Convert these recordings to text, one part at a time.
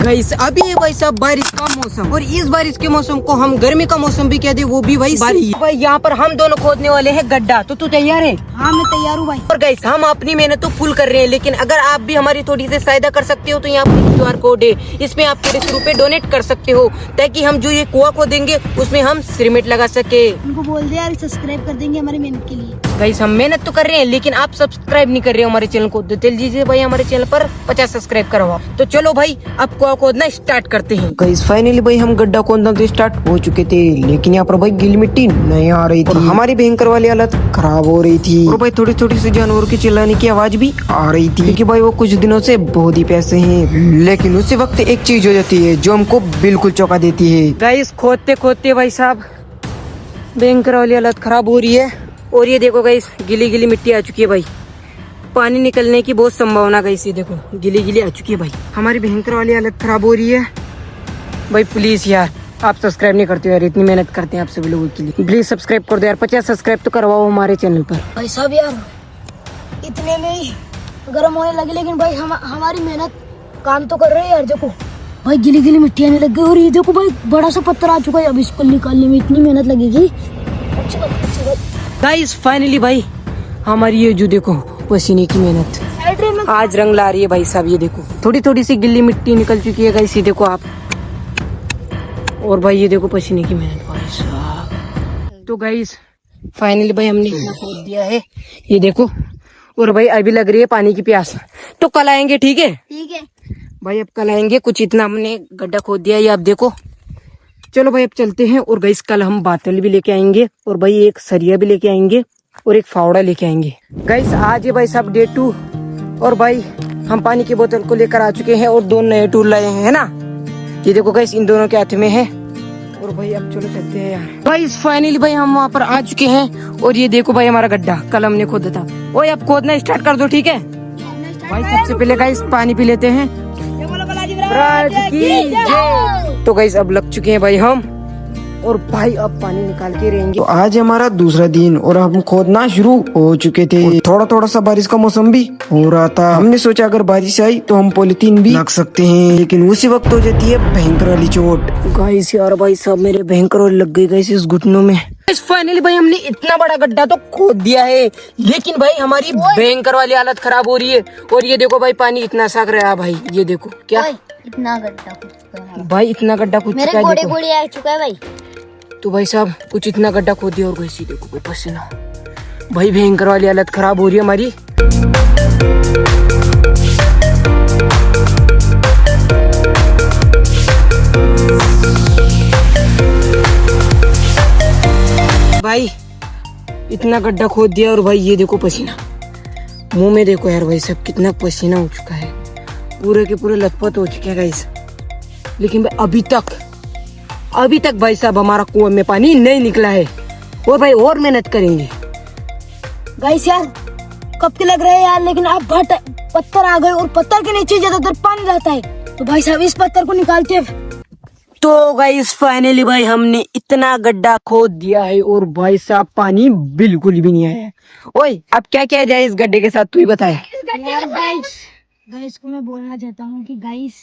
Guys अभी है भाई साहब बारिश का मौसम, और इस बारिश के मौसम को हम गर्मी का मौसम भी कहते हैं, वो भी भाई बारिश। भाई यहाँ पर हम दोनों खोदने वाले हैं गड्ढा, तो तू तैयार है? हाँ मैं तैयार हूँ भाई। और गाइस हम अपनी मेहनत तो फुल कर रहे हैं, लेकिन अगर आप भी हमारी थोड़ी सी सहायता कर सकते हो तो यहाँ पर QR कोड है, इसमें आप थोड़े से रुपए डोनेट कर सकते हो, ताकि हम जो ये कुआं खोदेंगे उसमें हम सिरमेंट लगा सके। उनको बोल दे यार सब्सक्राइब कर देंगे हमारी मेहनत के लिए। गाइस हम मेहनत तो कर रहे हैं, लेकिन आप सब्सक्राइब नहीं कर रहे हो हमारे चैनल को, तो जल्दी दीजिए भाई हमारे चैनल पर 50 सब्सक्राइब करवाओ। तो चलो भाई अब कुआं खोदना स्टार्ट करते हैं। गाइस फाइनली भाई हम गड्ढा खोदना तो स्टार्ट हो चुके थे, लेकिन यहाँ पर भाई गीली मिट्टी नहीं आ रही थी, और हमारी भयंकर वाली हालत खराब हो रही थी, और भाई थोड़ी थोड़ी सी जानवरों की चिल्लाने की आवाज भी आ रही थी, क्योंकि भाई वो कुछ दिनों से बहुत ही पैसे हैं। लेकिन उसी वक्त एक चीज हो जाती है जो हमको बिल्कुल चौंका देती है। गाइस खोदते खोदते भाई साहब भयंकर वाली हालत खराब हो रही है, और ये देखो गाइस गीली गीली मिट्टी आ चुकी है भाई, पानी निकलने की बहुत संभावना। गाइस ये देखो गीली गीली आ चुकी है भाई, हमारी भयंकर वाली हालत खराब हो रही है। भाई प्लीज यार आप सब्सक्राइब नहीं करते हो यार, इतनी मेहनत करते हैं आप सभी लोगों के लिए, प्लीज सब्सक्राइब कर दो यार, 50 सब्सक्राइब तो करवाओ हमारे चैनल पर। भाई साहब यार इतने में ही गर्म होने लगे, लेकिन भाई हमारी मेहनत काम तो कर रहे हैं यार। देखो भाई गिली गिली मिट्टी आने लग गई, और ये देखो भाई बड़ा सा पत्थर आ चुका है, अब इसको निकालने में इतनी मेहनत लगेगी। अच्छा गाइस फाइनली भाई हमारी ये जो देखो पसीने की मेहनत आज रंग ला रही है भाई साहब। ये देखो थोड़ी थोड़ी सी गिल्ली मिट्टी निकल चुकी है गाइस, ये देखो आप, और भाई ये देखो पसीने की मेहनत भाई साहब। तो गाइस फाइनली भाई हमने इतना खोद दिया है, ये देखो, और भाई अभी लग रही है पानी की प्यास, तो कल आएंगे। ठीक है भाई, अब कल आएंगे। कुछ इतना हमने गड्ढा खोद दिया है, ये आप देखो। चलो भाई अब चलते हैं, और गाइस कल हम बातल भी लेके आएंगे, और भाई एक सरिया भी लेके आएंगे, और एक फावड़ा लेके आएंगे। गाइस आज है भाई साहब डे 2, और भाई हम पानी की बोतल को लेकर आ चुके हैं, और 2 नए टूल लाए हैं, है ना। ये देखो गाइस इन दोनों के हाथ में है, और भाई अब चलो चलते हैं यार। गाइस फाइनली भाई हम वहाँ पर आ चुके हैं, और ये देखो भाई हमारा गड्ढा कल हमने खोदा था। ओए अब खोदना स्टार्ट कर दो, ठीक है भाई। सबसे पहले गाइस पानी पी लेते हैं। ब्राज की जय। तो गाइस अब लग चुके हैं भाई हम, और भाई अब पानी निकाल के रहेंगे। तो आज हमारा दूसरा दिन, और हम खोदना शुरू हो चुके थे। थोड़ा थोड़ा सा बारिश का मौसम भी हो रहा था, हमने सोचा अगर बारिश आई तो हम पॉलिथीन भी रख सकते हैं, लेकिन उसी वक्त हो जाती है भयंकर वाली चोट। गाइस यार भाई साहब मेरे भयंकर वाली लग गई गाइस इस घुटनों में। फाइनली भाई हमने इतना बड़ा गड्ढा तो खोद दिया है, लेकिन भाई हमारी भयंकर वाली हालत खराब हो रही है। और ये देखो भाई पानी इतना साग रहा है भाई, ये देखो क्या इतना गड्ढा भाई, इतना गड्ढा खोद मेरे गोड़े गोड़े आ चुका है भाई। तो भाई साहब कुछ इतना गड्ढा खोद दिया, और वैसे देखो भाई पसीना, भाई भयंकर वाली हालत खराब हो रही है हमारी। भाई इतना गड्ढा खोद दिया, और भाई ये देखो पसीना मुंह में, देखो यार भाई सब कितना पसीना हो चुका है, पूरे के पूरे लथपथ हो चुके हैं गाइस। लेकिन भाई अभी तक भाई साहब हमारा कुआं में पानी नहीं निकला है, और भाई और मेहनत करेंगे। गाइस यार कब के लग रहे हैं यार, लेकिन अब पत्थर आ गए, और पत्थर के नीचे ज्यादातर पानी रहता है, तो भाई साहब इस पत्थर को निकालते हैं। तो गाइस फाइनली भाई हमने इतना गड्ढा खोद दिया है, और भाई साहब पानी बिल्कुल भी नहीं आया है। ओए अब क्या किया जाए इस गड्ढे के साथ, तू ही बता। यार गाइस को मैं बोलना चाहता हूँ कि गाइस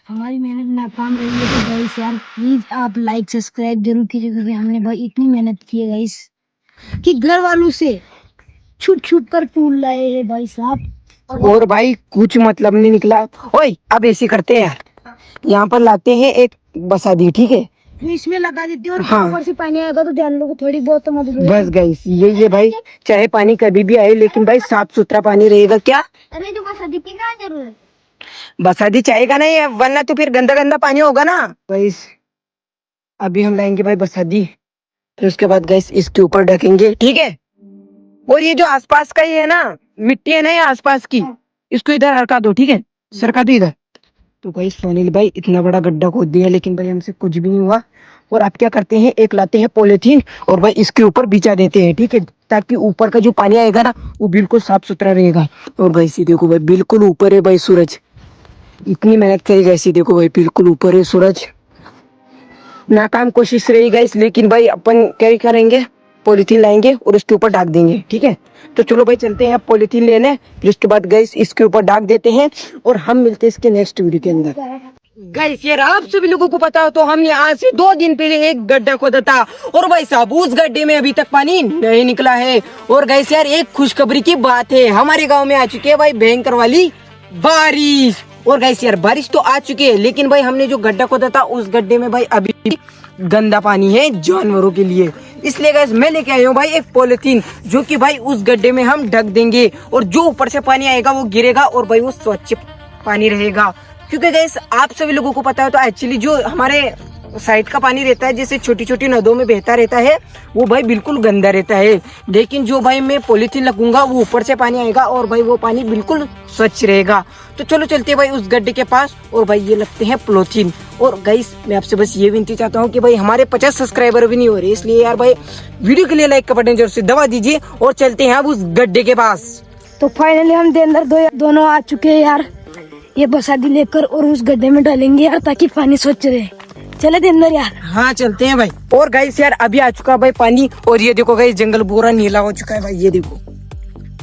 हमारी मेहनत नाकाम रही है, तो गाइस यार प्लीज आप लाइक सब्सक्राइब जरूर कीजिए, क्योंकि हमने भाई इतनी मेहनत की है गाइस कि घर वालों से छुप छुप कर टूल लाए हैं भाई साहब, और भाई कुछ मतलब नहीं निकला। ओए अब ऐसे करते हैं यार, यहाँ पर लाते हैं एक बसादी, ठीक है, इसमें लगा देते हैं, और हाँ। ऊपर से पानी आएगा तो जानवरों को थोड़ी बहुत तो मदद होगी। बस गाइस ये भाई चाहे पानी कभी भी आए, लेकिन भाई साफ सुथरा पानी रहेगा। क्या अरे तो बसादी की क्या जरूरत है, बसादी चाहेगा नहीं, वरना तो फिर गंदा गंदा पानी होगा ना। गाइस अभी हम लाएंगे भाई बसादी, फिर उसके बाद गाइस इसके ऊपर ढकेंगे, ठीक है। और ये जो आसपास का ये है ना मिट्टी है ना, ये आसपास की, इसको इधर हरका दो, ठीक है, सरका दो इधर। तो भाई सोनील भाई इतना बड़ा गड्ढा खोद दिया, लेकिन भाई हमसे कुछ भी नहीं हुआ। और आप क्या करते हैं, एक लाते हैं पॉलिथीन, और भाई इसके ऊपर बिछा देते हैं, ठीक है, ताकि ऊपर का जो पानी आएगा ना वो बिल्कुल साफ सुथरा रहेगा। और भाई इसी देखो भाई बिल्कुल ऊपर है भाई सूरज, इतनी मेहनत करेगा, ऐसी देखो भाई बिल्कुल ऊपर है सूरज। नाकाम कोशिश रही गाइस, लेकिन भाई अपन क्या करेंगे, पॉलिथीन लाएंगे और उसके ऊपर ढक देंगे, ठीक है। तो चलो भाई चलते हैं पॉलिथीन लेने, फिर उसके बाद गाइस इसके ऊपर ढक देते हैं, और हम मिलते हैं इसके नेक्स्ट वीडियो के अंदर। गाइस यार आप सभी लोगों को पता हो तो हमने आज से 2 दिन पहले एक गड्ढा खोदा था और भाई साहब उस गड्ढे में अभी तक पानी नहीं निकला है। और गाइस यार एक खुशखबरी की बात है, हमारे गांव में आ चुकी है भाई भयंकर वाली बारिश। और गाइस यार बारिश तो आ चुकी है, लेकिन भाई हमने जो गड्ढा खोदा था उस गड्ढे में भाई अभी भी गंदा पानी है जानवरों के लिए। इसलिए गाइस मैं लेके आया हूँ भाई एक पॉलिथीन, जो कि भाई उस गड्ढे में हम ढक देंगे और जो ऊपर से पानी आएगा वो गिरेगा और भाई वो स्वच्छ पानी रहेगा। क्योंकि गाइस आप सभी लोगों को पता है तो एक्चुअली जो हमारे साइड का पानी रहता है, जैसे छोटी छोटी नदियों में बहता रहता है, वो भाई बिल्कुल गंदा रहता है। लेकिन जो भाई मैं पॉलिथीन लगूंगा वो ऊपर से पानी आएगा और भाई वो पानी बिल्कुल स्वच्छ रहेगा। तो चलो चलते हैं भाई उस गड्ढे के पास और भाई ये लगते हैं पॉलिथीन। और गाइस मैं आपसे बस ये विनती चाहता हूँ कि भाई हमारे 50 सब्सक्राइबर भी नहीं हो रहे, इसलिए यार भाई वीडियो के लिए लाइक का बटन जरूर से दबा दीजिए और चलते हैं अब उस गड्ढे के पास। तो फाइनली हम अंदर दोनों आ चुके हैं यार, ये बसादी लेकर और उस गड्ढे में डालेंगे यार ताकि पानी स्वच्छ रहे। चले अंदर यार। हाँ चलते हैं भाई। और गाइस यार अभी आ चुका भाई पानी और ये देखो गाइस जंगल पूरा नीला हो चुका है भाई। ये देखो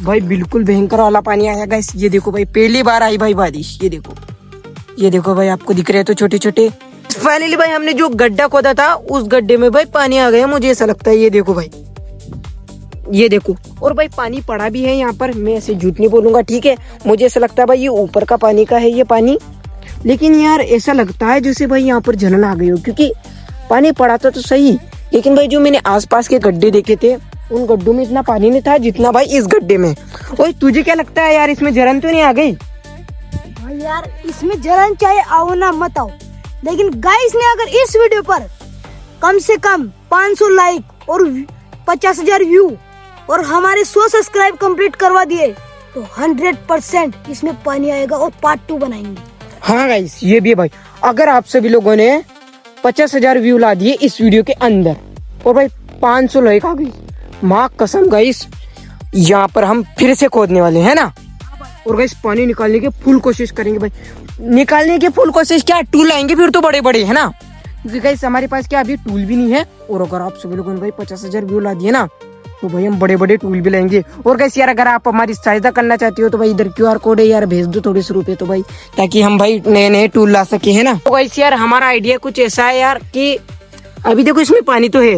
भाई बिल्कुल भयंकर वाला पानी आया गाइस। ये देखो भाई पहली बार आई भाई बारिश। ये देखो भाई आपको दिख रहे हैं तो छोटे छोटे। फाइनली भाई हमने जो गड्ढा खोदा था उस गड्ढे में भाई पानी आ गया, मुझे ऐसा लगता है। ये देखो भाई, ये देखो। और भाई पानी पड़ा भी है यहाँ पर, मैं ऐसे झूठ नहीं बोलूंगा, ठीक है। मुझे ऐसा लगता है भाई ये ऊपर का पानी का है ये पानी, लेकिन यार ऐसा लगता है जैसे भाई यहाँ पर झरना आ गई हो, क्योंकि पानी पड़ा था तो सही। लेकिन भाई जो मैंने आसपास के गड्ढे देखे थे उन गड्ढों में इतना पानी नहीं था जितना भाई इस गड्ढे में। ओए तुझे क्या लगता है यार इसमें झरन तो नहीं आ गई? भाई यार इसमें झरन चाहे आओ ना मत आओ, लेकिन गाइस ने अगर इस वीडियो पर कम से कम 500 लाइक और 50,000 व्यू और हमारे 100 सब्सक्राइब कंप्लीट करवा दिए तो 100% इसमें पानी आएगा और पार्ट 2 बनाएंगे। हाँ गाइस ये भी है भाई। अगर आप सभी लोगों ने 50,000 व्यू ला दिए इस वीडियो के अंदर और भाई 500 लाइक आ गई, माँ कसम गाइस यहाँ पर हम फिर से खोदने वाले हैं ना। और गाइस पानी निकालने की फुल कोशिश करेंगे भाई। निकालने की फुल कोशिश क्या, टूल लाएंगे फिर तो बड़े बड़े है ना, क्योंकि गाइस हमारे पास क्या अभी टूल भी नहीं है। और अगर आप सभी लोगों ने भाई 50,000 व्यू ला दिए ना तो भाई हम बड़े बड़े टूल भी लेंगे। और गाइस यार अगर आप हमारी सहायता करना चाहते हो तो भाई इधर QR कोड है यार, भेज दो थोड़े से रुपए तो भाई, ताकि हम भाई नए नए टूल ला सके, है ना। तो गाइस यार हमारा आइडिया कुछ ऐसा है यार कि अभी देखो इसमें पानी तो है,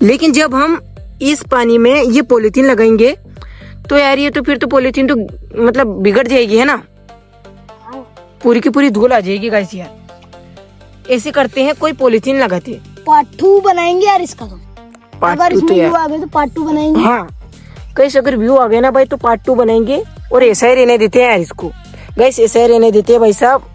लेकिन जब हम इस पानी में ये पॉलिथीन लगाएंगे तो यार ये तो फिर तो पॉलिथीन तो मतलब बिगड़ जाएगी, है ना, पूरी की पूरी धूल आ जाएगी। गाइस यार ऐसे करते हैं, कोई पॉलिथीन लगाते, पार्ट 2 बनाएंगे यार इसका। तो अगर इसमें व्यू आ गए तो पार्ट 2 बनाएंगे। हाँ गाइस अगर व्यू आ गए ना भाई तो पार्ट 2 बनाएंगे और ऐसा ही रहने देते हैं यार इसको। गाइस ऐसा ही रहने देते हैं भाई साहब।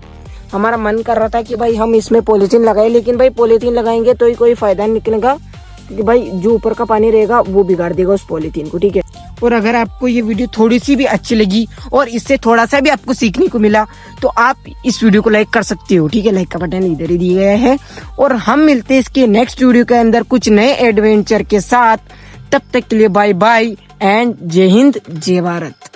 हमारा मन कर रहा था कि भाई हम इसमें पॉलिथीन लगाए, लेकिन भाई पॉलिथीन लगाएंगे तो ही कोई फायदा नहीं निकलेगा, क्योंकि भाई जो ऊपर का पानी रहेगा वो बिगाड़ देगा उस पॉलिथीन को, ठीक है। और अगर आपको ये वीडियो थोड़ी सी भी अच्छी लगी और इससे थोड़ा सा भी आपको सीखने को मिला तो आप इस वीडियो को लाइक कर सकते हो, ठीक है। लाइक का बटन इधर ही दिया गया है। और हम मिलते हैं इसके नेक्स्ट वीडियो के अंदर कुछ नए एडवेंचर के साथ। तब तक के लिए बाय बाय एंड जय हिंद जय भारत।